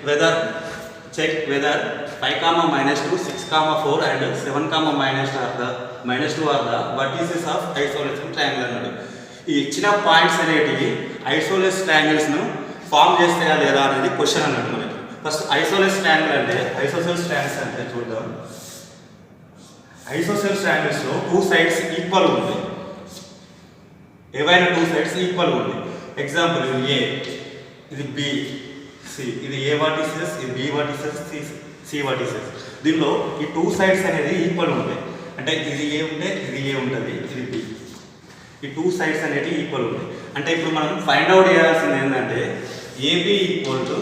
whether check whether 5 comma minus 2, 6 comma 4 and 7 comma minus 2 are the vertices of isosceles triangle అన్నాడు. ఈ ఇచ్చిన points అనేటివి ఐసోలేస్ triangles ను form చేస్తాయా లేదా అనేది క్వశ్చన్ అన్నట్టు మనకి. ఫస్ట్ ఐసోలేస్ ట్రయాంగిల్ అంటే ఐసోసేల్స్ ట్రయాంగిల్స్ అంటే చూద్దాం. ఐసోసేల్స్ ట్రయాంగిల్స్ లో టూ సైడ్స్ ఈక్వల్ ఉంటాయి. ఏవైనా టూ సైడ్స్ ఈక్వల్ ఉంటాయి. ఎగ్జాంపుల్ ఇది ఏ, ఇది బి, సి, ఇది ఏ వర్టిసెస్, ఇది బి వర్టిసెస్, సి వర్టిసెస్. దీనిలో ఈ టూ సైడ్స్ అనేది ఈక్వల్ ఉంటాయి. అంటే ఇది ఏ ఉంటే ఇది ఏ ఉంటుంది, ఇది బి. ఈ టూ సైడ్స్ అనేవి ఈక్వల్ ఉంటాయి. అంటే ఇప్పుడు మనం ఫైండ్ అవుట్ చేయాల్సింది ఏంటంటే AB equal to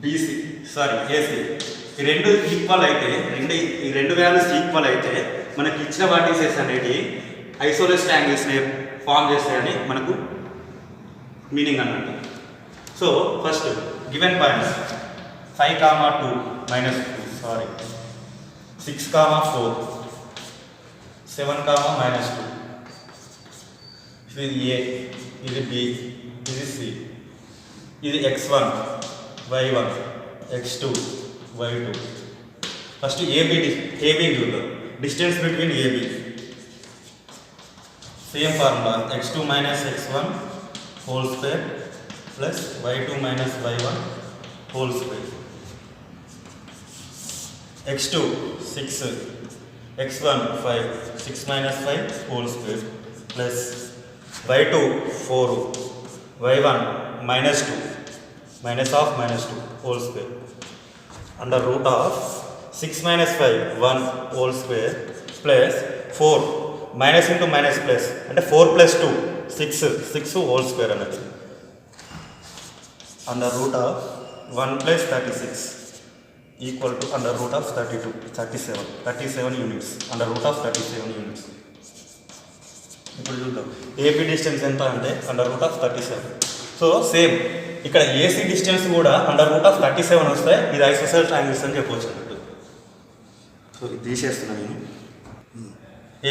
BC AC ఈ రెండు ఈక్వల్ అయితే ఈ రెండు వాల్యూస్ ఈక్వల్ అయితే మనకి ఇచ్చిన వర్టిసెస్ అనేవి ఐసోలేస్ ట్రయాంగిల్స్ని ఫామ్ చేస్తాయని మనకు మీనింగ్ అన్నట్టు. So first given points 5 comma 2 minus 2 6 comma 4 7 comma minus 2. ఇది ఏ, ఇది బి, ఇది సి, ఇది x1 y1 x2 y2. First AB చూద్దాం. Distance between AB same formula x2 minus x1 whole square plus y2 minus y1 whole square. x2 6 x1 5 6 minus 5 whole square plus y2 4 y1 minus 2 minus of minus 2 whole square under root of 6 minus 5 1 whole square plus 4 minus into minus plus అంటే 4 plus 2 6 whole square అన్నది under root of 1 plus 36 equal to under root of 32 37 units under root of 37 units. ఇప్పుడు చూద్దాం AB distance ఎంత అంటే under root of 37. So same ఇక్కడ AC distance కూడా under root of 37 వస్తే ఇది ఐసోసేల్ ట్రయాంగిల్స్ అని చెప్పవచ్చు అన్నట్టు. సో ఇది తీసేస్తున్నాను నేను.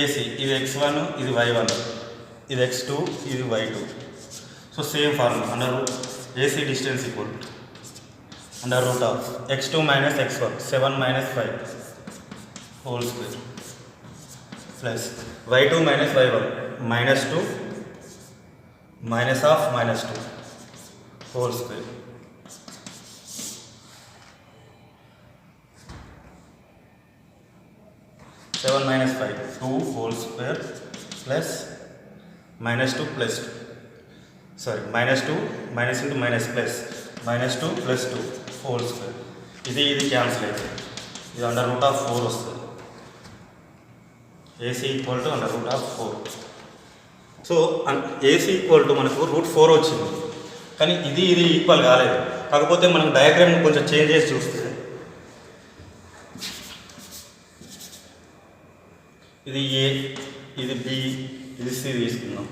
ఏసీ ఇది x1 ఇది y1 ఇది x2 ఇది y2. So same formula under root AC distance equal under root of x2 minus x1 7 minus 5 whole square plus y2 minus y1 minus 2 minus of minus 2 whole square. Seven minus 5 2 whole square plus minus 2 plus 2 minus 2 minus into minus plus minus 2 plus 2 whole square. ఇది cancel అవుతుంది. ఇది under root of 4 వస్తుంది. AC equal to under root of 4. So AC equal to మనకు route 4 వచ్చింది. కానీ ఇది equal కాలేదు. కాకపోతే మనం డయాగ్రామ్ కొంచెం చేంజ్ చేసి చూస్తే ఇది ఏ, ఇది బి, ఇది సి తీసుకుందాం.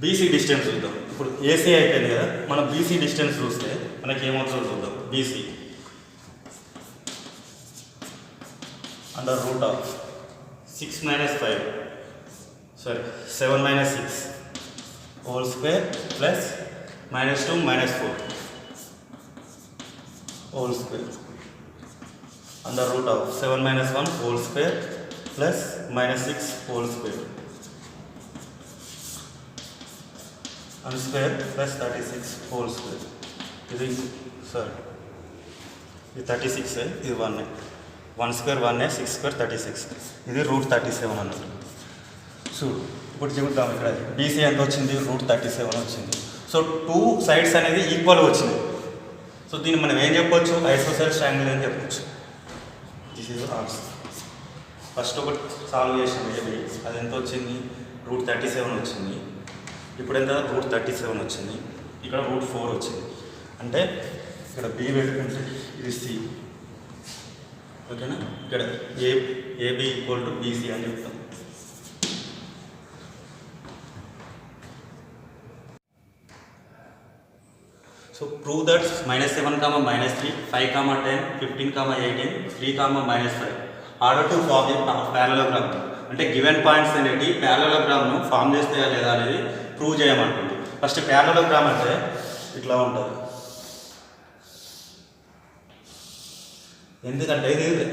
బీసీ డిస్టెన్స్ చూద్దాం. ఇప్పుడు ఏసీ అయిపోయింది కదా, మనం బీసీ డిస్టెన్స్ చూస్తే మనకి ఏమవుతుందో చూద్దాం. BC under root of 6 minus 5 7 minus 6 whole square plus minus 2 minus 4 whole square under root of 7 minus 1 whole square plus minus 6 whole square and square plus 36 whole square. ఇది ఇది 36 ఇది 1 square 1 6 square 36 ఇది route 37 అన్నట్టు. So ఇప్పుడు చెబుతాం ఇక్కడ BC ఎంత వచ్చింది, రూట్ 37 వచ్చింది. సో టూ సైడ్స్ అనేది ఈక్వల్ వచ్చింది. సో దీన్ని మనం ఏం చెప్పొచ్చు, ఐసోసేల్స్ ట్రయాంగిల్ అని చెప్పొచ్చు. This is answer. ఫస్ట్ ఒకటి సాల్వ్ చేసింది ఏబి, అది ఎంత వచ్చింది, రూట్ 37 వచ్చింది. ఇప్పుడు ఎంత, రూట్ 37 వచ్చింది. ఇక్కడ రూట్ 4 వచ్చింది. అంటే ఇక్కడ బి పెట్టుకుంటే ఇది సి, ఓకేనా. ఇక్కడ ఏబి ఈక్వల్ టు బీసీ అని చెప్తాం. So prove that -7, -3, 5, 10, 15, 18, 3, -5 order to form a parallelogram. అంటే గివెన్ పాయింట్స్ అనేవి ప్యారలోగ్రామ్ను ఫామ్ చేస్తాయా లేదా అనేది ప్రూవ్ చేయమంటుంది. ఫస్ట్ ప్యారలోగ్రామ్ అంటే ఇట్లా ఉంటుంది. ఎందుకంటే ఇది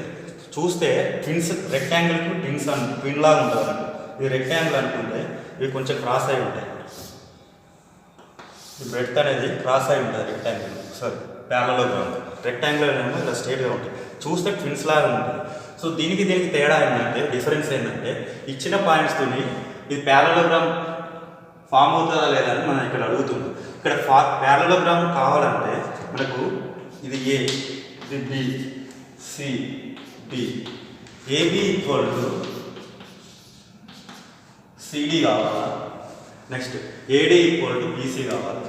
చూస్తే ట్విన్స్ రెక్టాంగిల్ టు ట్విన్ లాగా ఉంటుంది అన్నట్టు. ఇది రెక్టాంగిల్ అనుకుంటే ఇవి కొంచెం క్రాస్ అయి ఉంటాయి. ఈ బ్రెడ్త్ అనేది క్రాస్ అయి ఉంటుంది రెక్టాంగిల్, సారీ ప్యారలలోగ్రామ్. రెక్టాంగిల్ ఏమో ఇలా స్ట్రేట్గా ఉంటుంది, చూస్తే ట్విన్స్ లాగా ఉంటుంది. సో దీనికి తేడా ఏంటంటే, డిఫరెన్స్ ఏంటంటే ఇచ్చిన పాయింట్స్తో ఇది ప్యారలలోగ్రామ్ ఫామ్ అవుతుందా లేదా అని మనం ఇక్కడ అడుగుతున్నాం. ఇక్కడ ప్యారలలోగ్రామ్ కావాలంటే మనకు ఇది ఏ, ఇది B, C, D, AB equal to CD కావాలా, next AD equal to BC కావాలి.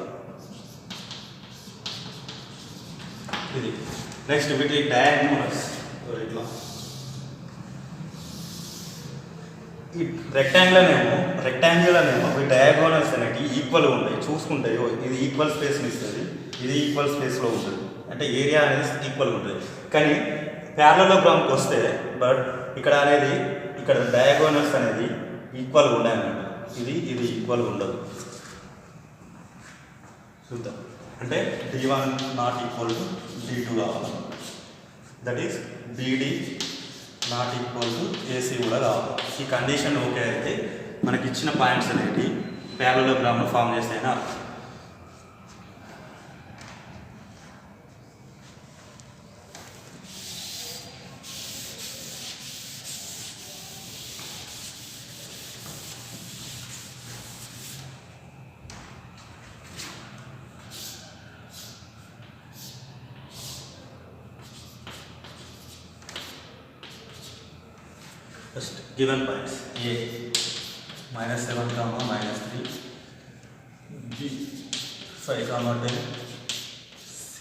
ఇది నెక్స్ట్ వీటి డయాగ్నోస్ ఇట్లా ఈ రెక్టాంగిల్ అనేమో ఈ డయాగోనల్స్ అనేవి ఈక్వల్గా ఉంటాయి. చూసుకుంటే ఇది ఈక్వల్ స్పేస్ని ఇస్తుంది, ఇది ఈక్వల్ స్పేస్లో ఉంటుంది, అంటే ఏరియా అనేది ఈక్వల్గా ఉంటుంది. కానీ ప్యారలలోగ్రామ్కి వస్తే బట్ ఇక్కడ డయాగోనల్స్ అనేది ఈక్వల్గా ఉన్నాయన్నమాట. ఇది ఈక్వల్గా ఉండదు. చూద్దాం. అంటే D1 not equal to D2 కావాలి, that is BD not equal to AC కూడా కావాలి. ఈ కండిషన్ ఓకే అయితే మనకి ఇచ్చిన పాయింట్స్ అనేవి ప్యారలలోగ్రామ్లో ఫామ్ చేస్తాయని అర్థం. Just given points A -7, -3, B 5, 10, C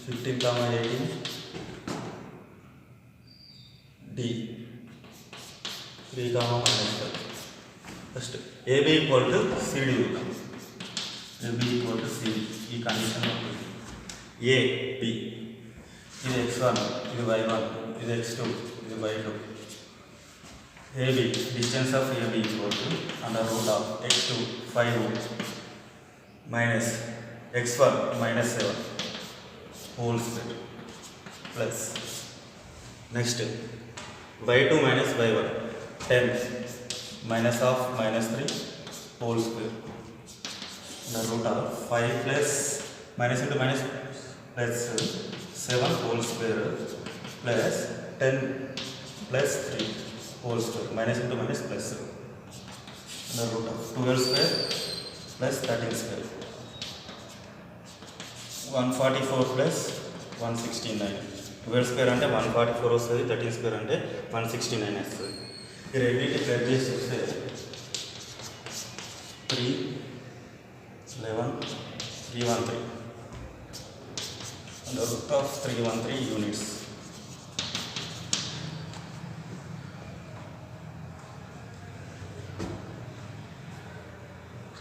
15, 18, D 3, -5. Just AB equal to CD. AB equal to CD. ఈ కండిషన్ A B ఇది x1, ఇది y1, ఇది x2, ఇది y2. AB, distance of AB equal to under root of x2 5 minus x1 -7 whole square plus next y2 minus y1 10 minus of -3 whole square under root of 5 plus minus into minus plus 7 whole square plus 10 plus 3 whole square, minus into minus plus the root of 12 square plus 13 square, 144 plus 169. 12 square అంటే 144 వస్తుంది, 13 square అంటే 169 వస్తుంది. ఈ రెండింటి plus చేసి చూస్తే 3 11 313 and the root of 313 units.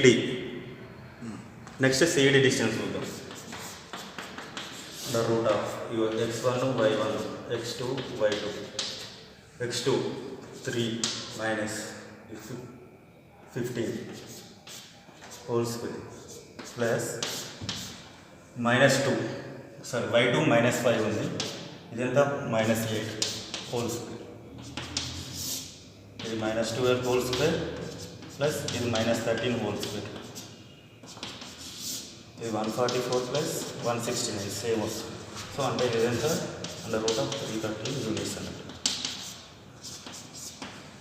D. Next CD distance చూద్దాం. The root of your x1 y1 x2 y2 x2 3 minus 15 whole square plus -2 sorry y2 -5 ఉంది, ఇదంతా -8 whole square, ఇది -12 whole square ప్లస్ ఇది -13 whole square, ఇది 144 plus 169 same వస్తుంది. So అంటే ఇదంతా under root of 313 units అన్నట్టు.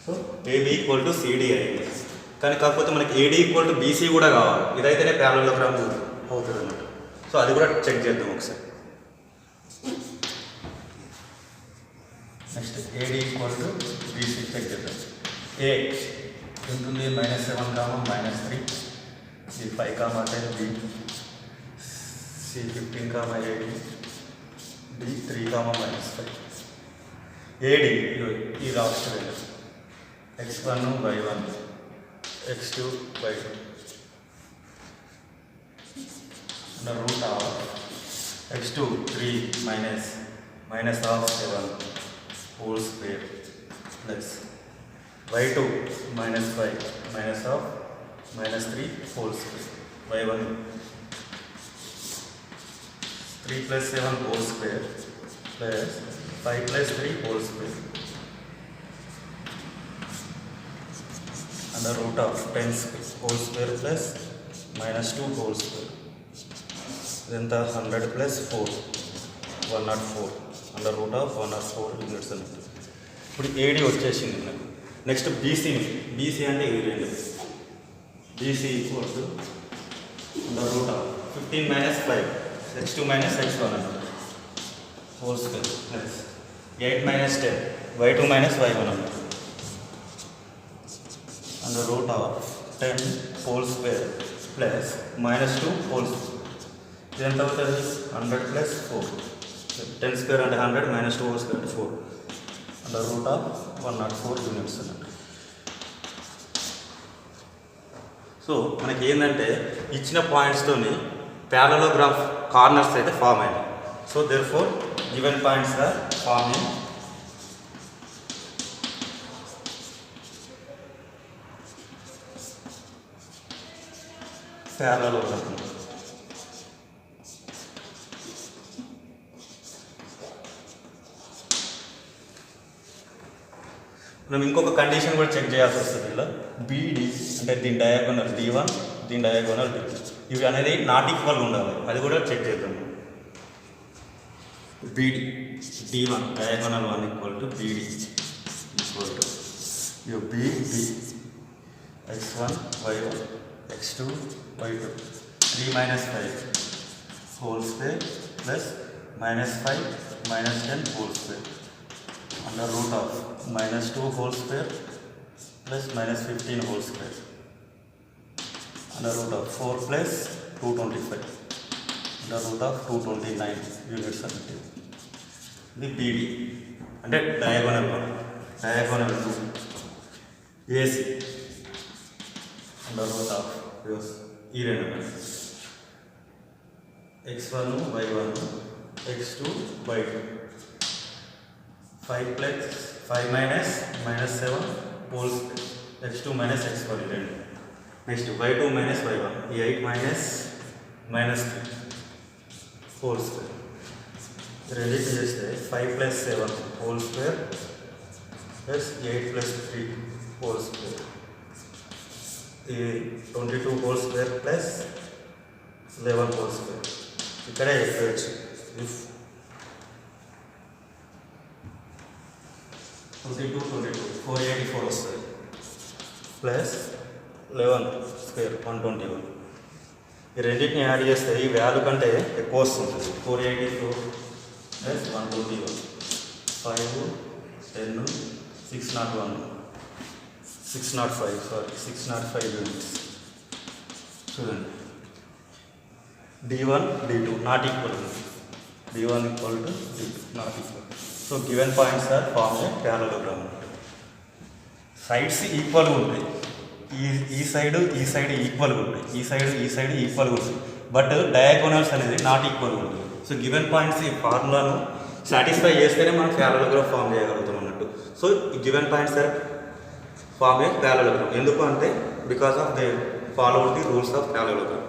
So AB equal to CD అయింది. కానీ కాకపోతే మనకి AD ఈక్వల్ టు BC కూడా కావాలి, ఇదైతేనే ప్యారలలోగ్రామ్ అవుతుంది అన్నట్టు. సో అది కూడా చెక్ చేద్దాం ఒకసారి. Next AD equal to BC check చేద్దాం. A ఉంటుంది -7, -3, ఇది 5, 10, B C 15, 18, D 3, -5. AD ఈ లాస్ట్ వేలు x1 y1 x2 y2 the root of x2 3 minus of 7 whole square plus y2 -5 minus of -3 whole square, y1 3 plus 7 whole square plus 5 plus 3 whole square under root of 10 whole square plus minus 2 whole square. Then the 100 plus 4 104 under root of 104 units అని. ఇప్పుడు AD వచ్చేసింది నాకు. Next BC అంటే ఇది రెండు. BC equal to under root of 15 minus 5 x2 minus x1 whole square plus 8 minus 10 y2 minus y1 under root of 10 whole square plus minus 2 whole square. Then the 100 plus 4 10 square and 100 minus 2 whole square 4 under root of 104 units. So మనకి ఏంటంటే ఇచ్చిన పాయింట్స్తోని parallelogram corners అయితే form అయినాయి. So there four given points are forming parallelogram. మనం ఇంకొక condition కూడా check చేయాల్సి వస్తుంది. ఇలా బీడి అంటే దీని డయాగోనల్ D1 దీని డయాగోనల్ D2 ఇవి అనేది నాట్ ఈక్వల్ ఉండాలి. అది కూడా చెక్ చేద్దాం. BD D1 diagonal 1 equal to BD equal to BD x1 y1 x2 y2 3 minus 5 whole square plus minus 5 minus 10 whole square under root of minus 2 whole square plus minus 15 whole square under root of 4 plus 225 under root of 229 units అంటే ఇది BD అంటే diagonal 1 diagonal 2 AC under root of ఈ రెండు x1 y1 x2 y2 5 plus 5 minus minus 7 whole square x2 minus x1 రెండు. Next y2 minus y1 8 minus minus 3 whole square రెండింటి చేస్తే 5 plus 7 whole square plus 8 plus 3 whole square 22 whole square plus 11 whole square. ఇక్కడే చెప్పవచ్చు if 22 484 వస్తుంది plus 11 square 121. ఈ రెండింటిని add చేస్తే ఈ వాల్యూ కంటే ఎక్కువ వస్తుంది. 484 ప్లస్ 121 5 10 601 605 605 యూనిట్స్. చూడండి D1 D2 not equal D1 equal to D2 not equal. So given points are form a parallelogram. Sides ఈక్వల్గా ఉంటాయి. ఈ సైడ్ ఈక్వల్గా ఉంటాయి. ఈ సైడ్ ఈక్వల్గా ఉంటాయి. బట్ డయాగోనల్స్ అనేది నాట్ ఈక్వల్గా ఉంటుంది. సో గివెన్ పాయింట్స్ ఈ ఫార్ములాను సాటిస్ఫై చేస్తేనే మనం ప్యారలోగ్రామ్ ఫామ్ చేయగలుగుతాం అన్నట్టు. సో ఈ given points are form a parallelogram. ఎందుకు అంటే because of they follow the rules of parallelogram.